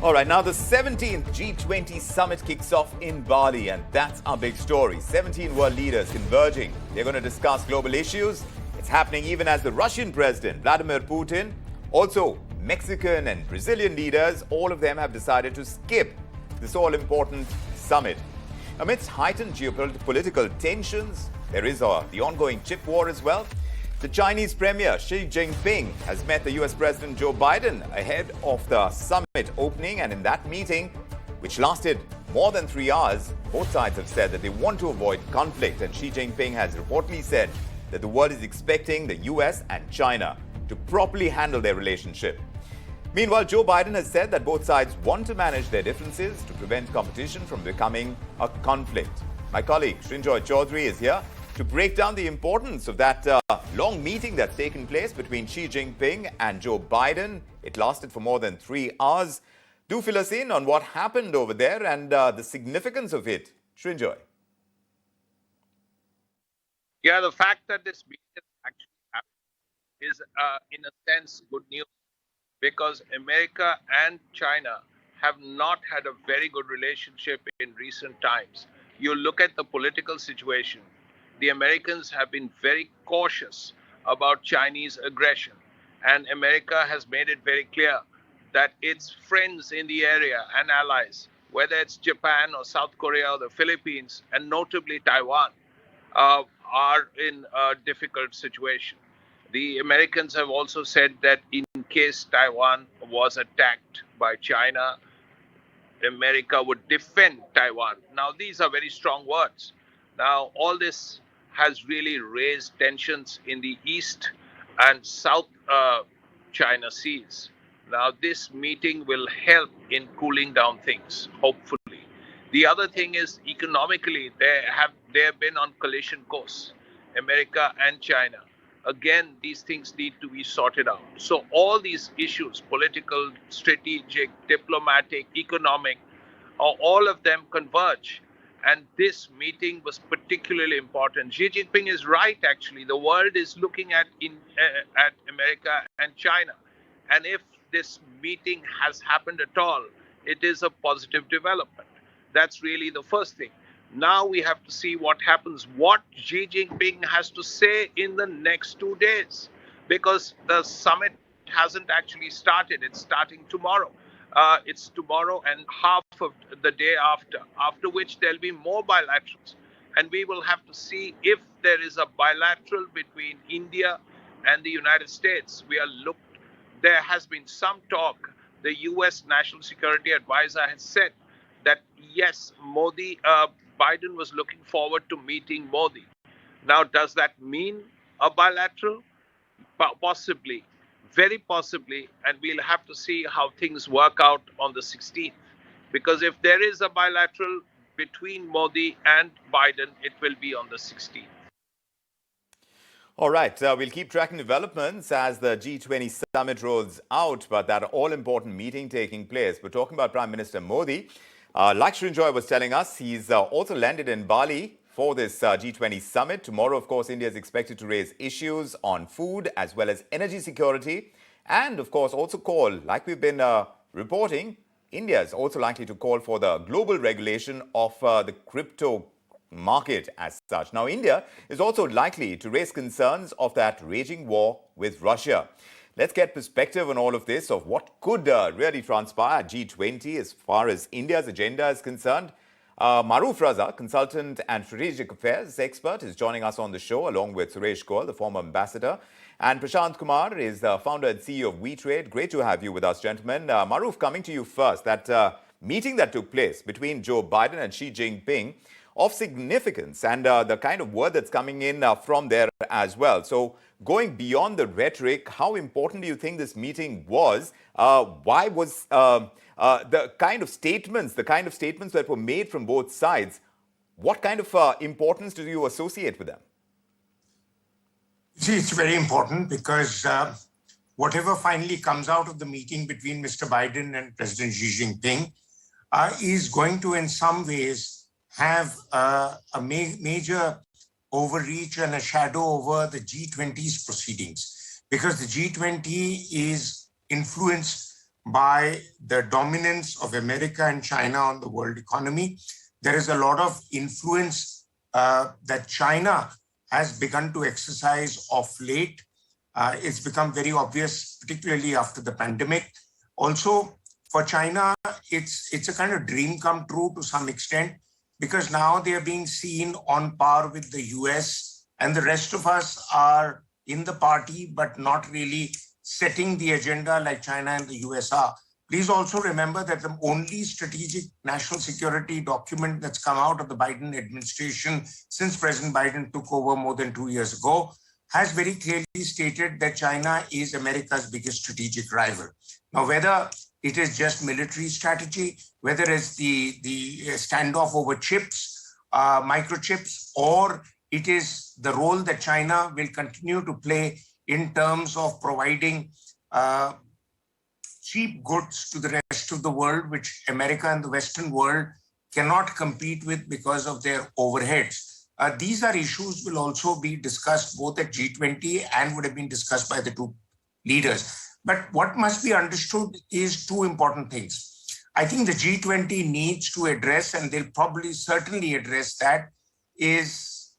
All right, now the 17th G20 summit kicks off in Bali, and that's our big story. 17 world leaders converging. They're going to discuss global issues. It's happening even as the Russian President, Vladimir Putin, also Mexican and Brazilian leaders, all of them have decided to skip this all-important summit. Amidst heightened geopolitical tensions, there is the ongoing chip war as well. The Chinese Premier Xi Jinping has met the U.S. President Joe Biden ahead of the summit opening, and in that meeting, which lasted more than 3 hours, both sides have said that they want to avoid conflict, and Xi Jinping has reportedly said that the world is expecting the U.S. and China to properly handle their relationship. Meanwhile, Joe Biden has said that both sides want to manage their differences to prevent competition from becoming a conflict. My colleague Srinjoy Chaudhary is here to break down the importance of that long meeting that's taken place between Xi Jinping and Joe Biden. It lasted for more than 3 hours. Do fill us in on what happened over there and the significance of it. Srinjoy. Yeah, the fact that this meeting actually happened is, in a sense, good news, because America and China have not had a very good relationship in recent times. You look at the political situation. The Americans have been very cautious about Chinese aggression, and America has made it very clear that its friends in the area and allies, whether it's Japan or South Korea or the Philippines, and notably Taiwan, are in a difficult situation. The Americans have also said that in case Taiwan was attacked by China, America would defend Taiwan. Now, these are very strong words. Now, all this has really raised tensions in the East and South China Seas. Now, this meeting will help in cooling down things, hopefully. The other thing is, economically, they have been on collision course, America and China. Again, these things need to be sorted out. So all these issues, political, strategic, diplomatic, economic, all of them converge. And this meeting was particularly important. Xi Jinping is right, actually. The world is looking at America and China. And if this meeting has happened at all, it is a positive development. That's really the first thing. Now we have to see what happens, what Xi Jinping has to say in the next 2 days, because the summit hasn't actually started. It's starting tomorrow. It's tomorrow and half of the day after which there'll be more bilaterals. And we will have to see if there is a bilateral between India and the United States. There has been some talk. The U.S. National Security Advisor has said that, yes, Biden was looking forward to meeting Modi. Now, does that mean a bilateral? Possibly. Very possibly, and we'll have to see how things work out on the 16th. Because if there is a bilateral between Modi and Biden, it will be on the 16th. All right, we'll keep tracking developments as the G20 summit rolls out, but that all-important meeting taking place. We're talking about Prime Minister Modi. Like Srinjoy was telling us, he's also landed in Bali for this G20 summit. Tomorrow, of course, India is expected to raise issues on food as well as energy security. And, of course, also call, like we've been reporting, India is also likely to call for the global regulation of the crypto market as such. Now, India is also likely to raise concerns of that raging war with Russia. Let's get perspective on all of this, of what could really transpire at G20 as far as India's agenda is concerned. Maruf Raza, consultant and strategic affairs expert, is joining us on the show, along with Suresh Goel, the former ambassador. And Prashant Kumar is the founder and CEO of WeTrade. Great to have you with us, gentlemen. Maruf, coming to you first. That meeting that took place between Joe Biden and Xi Jinping, of significance, and the kind of word that's coming in from there as well. So, going beyond the rhetoric, how important do you think this meeting was? Why was the kind of statements that were made from both sides, what kind of importance do you associate with them? See, it's very important because whatever finally comes out of the meeting between Mr. Biden and President Xi Jinping is going to, in some ways, have a major overreach and a shadow over the G20's proceedings, because the G20 is influenced by the dominance of America and China on the world economy. There is a lot of influence that China has begun to exercise of late. It's become very obvious, particularly after the pandemic. Also, for China, it's a kind of dream come true to some extent, because now they are being seen on par with the US, and the rest of us are in the party, but not really setting the agenda like China and the US are. Please also remember that the only strategic national security document that's come out of the Biden administration since President Biden took over more than 2 years ago has very clearly stated that China is America's biggest strategic rival. Now, whether it is just military strategy, whether it's the standoff over chips, microchips, or it is the role that China will continue to play in terms of providing cheap goods to the rest of the world, which America and the Western world cannot compete with because of their overheads. These are issues will also be discussed both at G20 and would have been discussed by the two leaders. But what must be understood is two important things. I think the G20 needs to address, and they'll probably certainly address that, is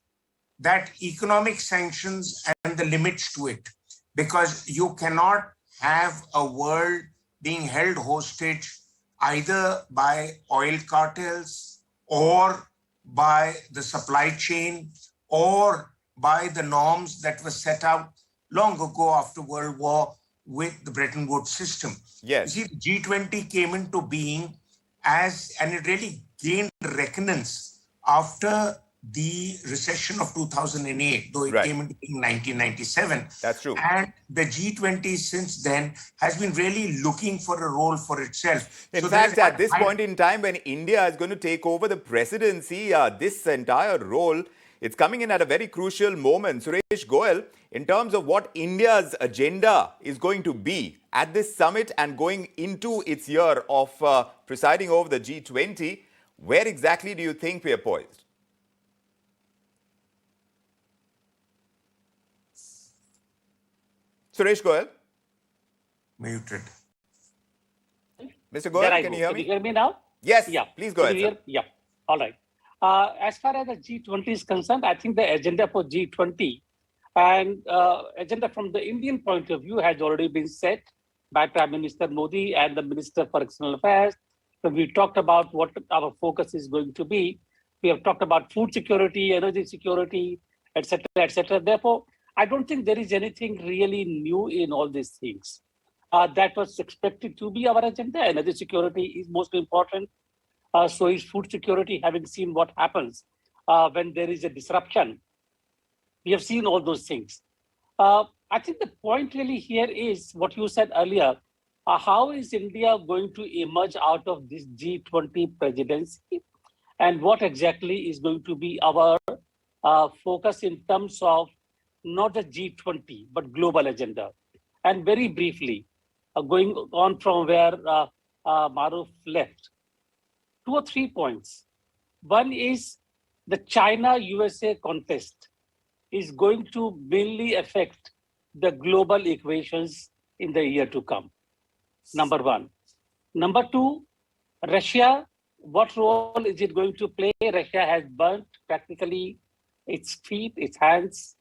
that economic sanctions and the limits to it. Because you cannot have a world being held hostage either by oil cartels or by the supply chain or by the norms that were set out long ago after World War with the Bretton Woods system. Yes. You see, the G20 came into being and it really gained resonance after the recession of 2008, though it came into being in 1997. That's true. And the G20 since then has been really looking for a role for itself. In fact, at this point in time, when India is going to take over the presidency, this entire role, it's coming in at a very crucial moment. Suresh Goyal, in terms of what India's agenda is going to be at this summit and going into its year of presiding over the G20, where exactly do you think we are poised? Suresh Goyal? Muted. Mr. Goyal, can you hear me? Can you hear me now? Yes. Yeah. Please go ahead. Yeah. All right. As far as the G20 is concerned, I think the agenda for G20 and agenda from the Indian point of view has already been set by Prime Minister Modi and the Minister for External Affairs. When we talked about what our focus is going to be, we have talked about food security, energy security, etc., etc. Therefore, I don't think there is anything really new in all these things. That was expected to be our agenda. Energy security is most important. So is food security, having seen what happens when there is a disruption. We have seen all those things. I think the point really here is what you said earlier. How is India going to emerge out of this G20 presidency? And what exactly is going to be our focus in terms of not the G20, but global agenda? And very briefly, going on from where Maruf left, 2 or 3 points. One is the China-USA contest is going to mainly affect the global equations in the year to come. Number one. Number two, Russia, what role is it going to play? Russia has burnt practically its feet, its hands,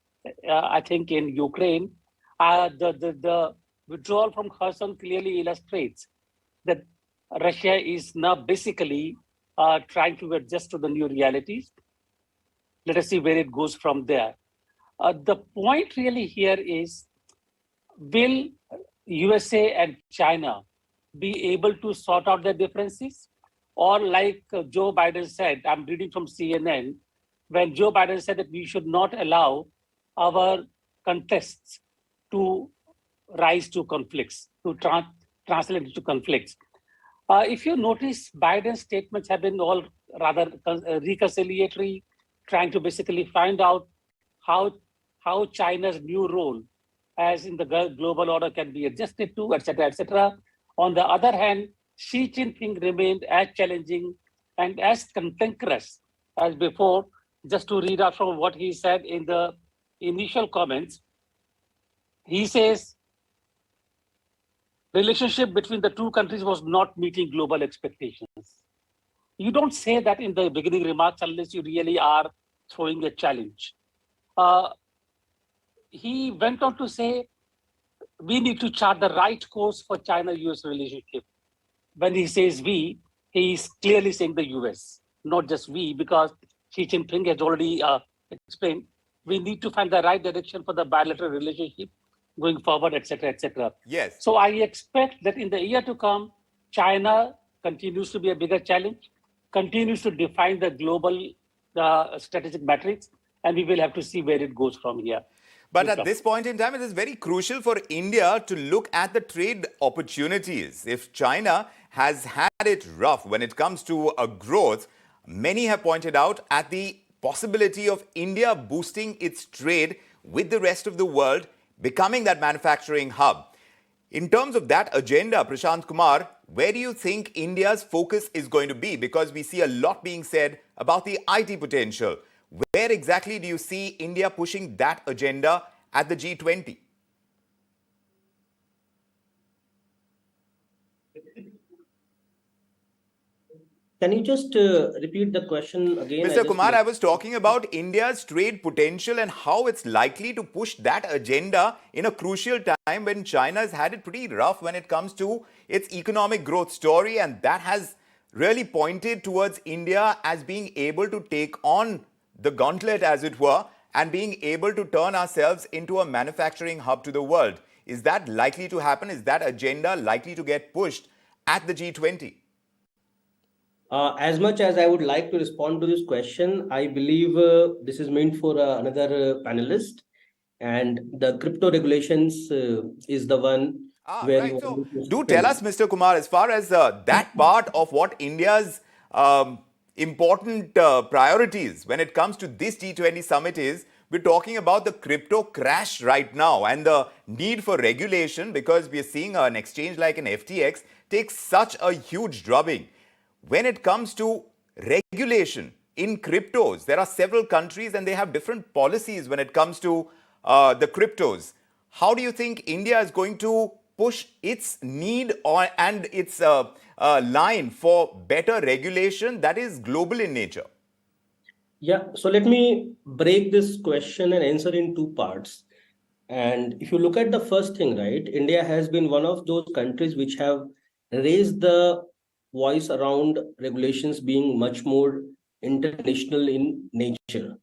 I think in Ukraine. The withdrawal from Kherson clearly illustrates that Russia is now basically trying to adjust to the new realities. Let us see where it goes from there. The point really here is, will USA and China be able to sort out their differences? Or like Joe Biden said, I'm reading from CNN, when Joe Biden said that we should not allow our contests to rise to conflicts, to translate into conflicts. If you notice, Biden's statements have been all rather reconciliatory, trying to basically find out how China's new role as in the global order can be adjusted to, etc., etc. On the other hand, Xi Jinping remained as challenging and as cantankerous as before. Just to read out from what he said in the initial comments, he says, relationship between the two countries was not meeting global expectations. You don't say that in the beginning remarks unless you really are throwing a challenge. He went on to say, we need to chart the right course for China-US relationship. When he says we, he is clearly saying the US, not just we, because Xi Jinping has already explained, we need to find the right direction for the bilateral relationship going forward, etc., etc. Yes. So I expect that in the year to come, China continues to be a bigger challenge, continues to define the global strategic matrix, and we will have to see where it goes from here. But at this point in time, it is very crucial for India to look at the trade opportunities. If China has had it rough when it comes to a growth, many have pointed out at the possibility of India boosting its trade with the rest of the world, becoming that manufacturing hub. In terms of that agenda, Prashant Kumar, where do you think India's focus is going to be? Because we see a lot being said about the IT potential. Where exactly do you see India pushing that agenda at the G20? Can you just repeat the question again? Mr. Kumar, I was talking about India's trade potential and how it's likely to push that agenda in a crucial time when China has had it pretty rough when it comes to its economic growth story, and that has really pointed towards India as being able to take on the gauntlet, as it were, and being able to turn ourselves into a manufacturing hub to the world. Is that likely to happen? Is that agenda likely to get pushed at the G20? As much as I would like to respond to this question, I believe this is meant for another panelist, and the crypto regulations is the one where right. you So do tell us, Mr. Kumar, as far as that part of what India's important priorities when it comes to this G20 summit is, we're talking about the crypto crash right now and the need for regulation, because we are seeing an exchange like an FTX take such a huge drubbing. When it comes to regulation in cryptos, there are several countries and they have different policies when it comes to the cryptos. How do you think India is going to push its need and its line for better regulation that is global in nature? Yeah, so let me break this question and answer in two parts. And if you look at the first thing, right, India has been one of those countries which have raised the voice around regulations being much more international in nature.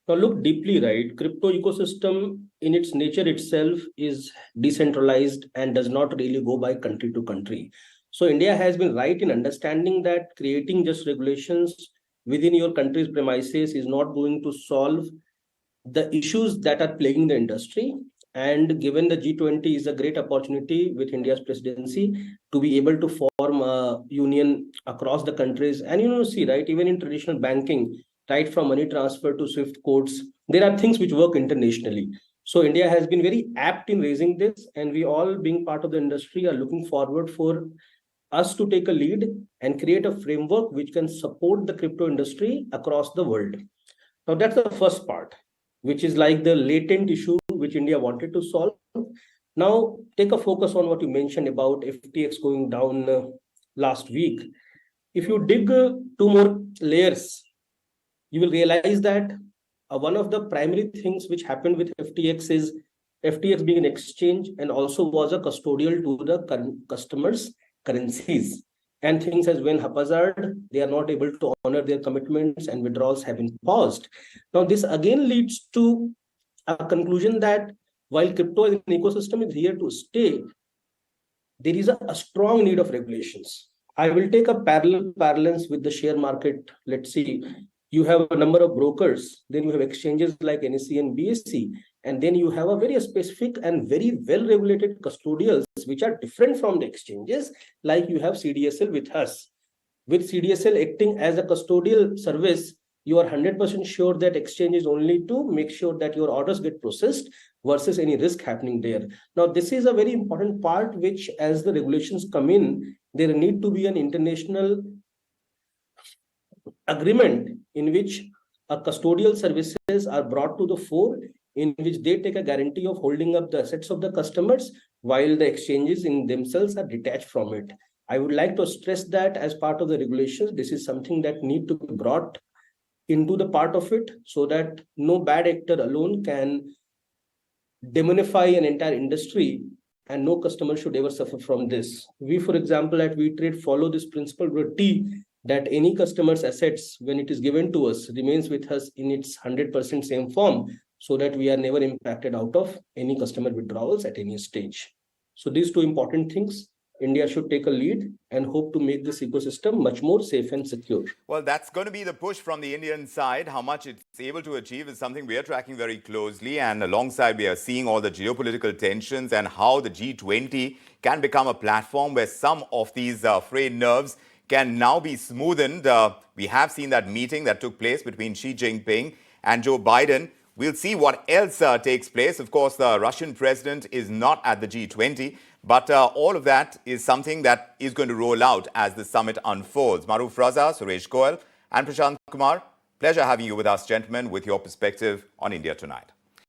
Now look deeply, right? Crypto ecosystem in its nature itself is decentralized and does not really go by country to country. So India has been right in understanding that creating just regulations within your country's premises is not going to solve the issues that are plaguing the industry. And given the G20 is a great opportunity with India's presidency to be able to form a union across the countries. And see, right, even in traditional banking, right from money transfer to SWIFT codes, there are things which work internationally. So India has been very apt in raising this, and we all, being part of the industry, are looking forward for us to take a lead and create a framework which can support the crypto industry across the world. Now that's the first part, which is like the latent issue which India wanted to solve. Now take a focus on what you mentioned about FTX going down last week. If you dig two more layers, you will realize that one of the primary things which happened with FTX is FTX being an exchange and also was a custodial to the customers' currencies. And things as when haphazard, they are not able to honor their commitments and withdrawals have been paused. Now, this again leads to a conclusion that while crypto as an ecosystem is here to stay, there is a strong need of regulations. I will take a parallels with the share market. Let's see, you have a number of brokers, then you have exchanges like NSE and BSE, and then you have a very specific and very well-regulated custodials, which are different from the exchanges, like you have CDSL with us. With CDSL acting as a custodial service, you are 100% sure that exchange is only to make sure that your orders get processed versus any risk happening there. Now, this is a very important part, which as the regulations come in, there need to be an international agreement in which custodial services are brought to the fore, in which they take a guarantee of holding up the assets of the customers while the exchanges in themselves are detached from it. I would like to stress that as part of the regulations, this is something that need to be brought into the part of it so that no bad actor alone can demonify an entire industry, and no customer should ever suffer from this. We, for example, at WeTrade follow this principle with T, that any customer's assets, when it is given to us, remains with us in its 100% same form, so that we are never impacted out of any customer withdrawals at any stage. So these two important things, India should take a lead and hope to make this ecosystem much more safe and secure. Well, that's going to be the push from the Indian side. How much it's able to achieve is something we are tracking very closely. And alongside, we are seeing all the geopolitical tensions and how the G20 can become a platform where some of these frayed nerves can now be smoothened. We have seen that meeting that took place between Xi Jinping and Joe Biden. We'll see what else takes place. Of course, the Russian president is not at the G20, but all of that is something that is going to roll out as the summit unfolds. Maruf Raza, Suresh Goel, and Prashant Kumar, pleasure having you with us, gentlemen, with your perspective on India tonight.